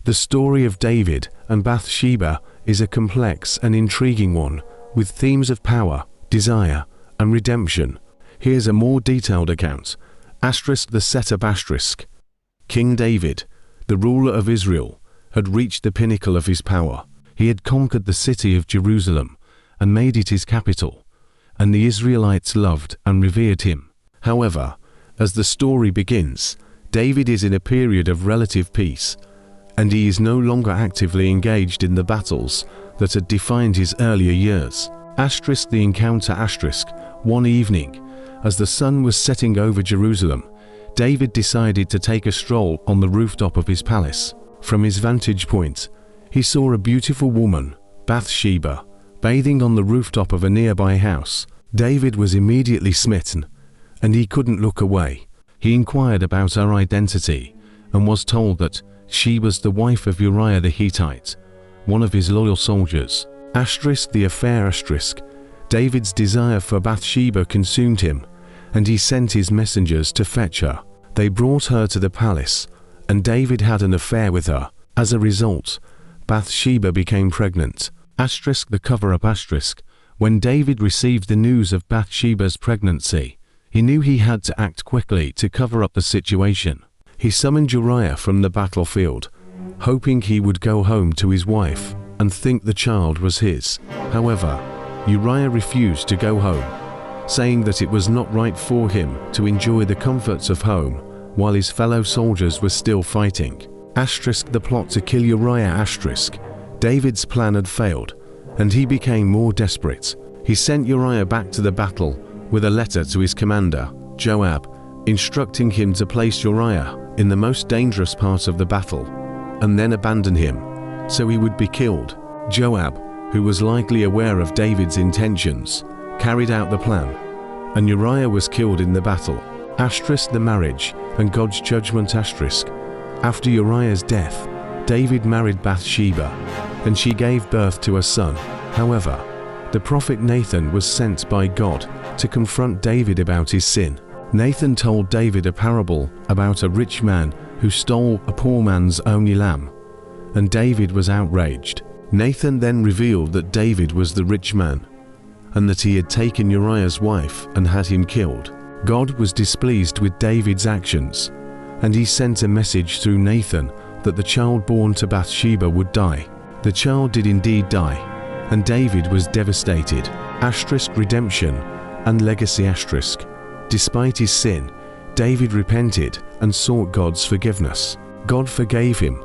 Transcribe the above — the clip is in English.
The story of David and Bathsheba is a complex and intriguing one, with themes of power, desire, and redemption. Here's a more detailed account. The setup. King David, the ruler of Israel, had reached the pinnacle of his power. He had conquered the city of Jerusalem and made it his capital, and the Israelites loved and revered him. However, as the story begins, David is in a period of relative peace, and he is no longer actively engaged in the battles that had defined his earlier years. The encounter. One evening, as the sun was setting over Jerusalem, David decided to take a stroll on the rooftop of his palace. From his vantage point, he saw a beautiful woman, Bathsheba, bathing on the rooftop of a nearby house. David was immediately smitten, and he couldn't look away. He inquired about her identity and was told that she was the wife of Urial the Hittite, one of his loyal soldiers. The affair. David's desire for Bathsheba consumed him, and he sent his messengers to fetch her. They brought her to the palace, and David had an affair with her. As a result, Bathsheba became pregnant. The cover-up. When David received the news of Bathsheba's pregnancy, he knew he had to act quickly to cover up the situation. He summoned Urial from the battlefield, hoping he would go home to his wife and think the child was his. However, Urial refused to go home, saying that it was not right for him to enjoy the comforts of home while his fellow soldiers were still fighting. The plot to kill Urial. David's plan had failed, and he became more desperate. He sent Urial back to the battle with a letter to his commander, Joab, instructing him to place Urial in the most dangerous part of the battle, and then abandon him, so he would be killed. Joab, who was likely aware of David's intentions, carried out the plan, and Urial was killed in the battle. The marriage and God's judgment. After Uriah's death, David married Bathsheba, and she gave birth to a son. However, the prophet Nathan was sent by God to confront David about his sin. Nathan told David a parable about a rich man who stole a poor man's only lamb, and David was outraged. Nathan then revealed that David was the rich man, and that he had taken Uriah's wife and had him killed. God was displeased with David's actions, and he sent a message through Nathan that the child born to Bathsheba would die. The child did indeed die, and David was devastated. Redemption and legacy. Despite his sin, David repented and sought God's forgiveness. God forgave him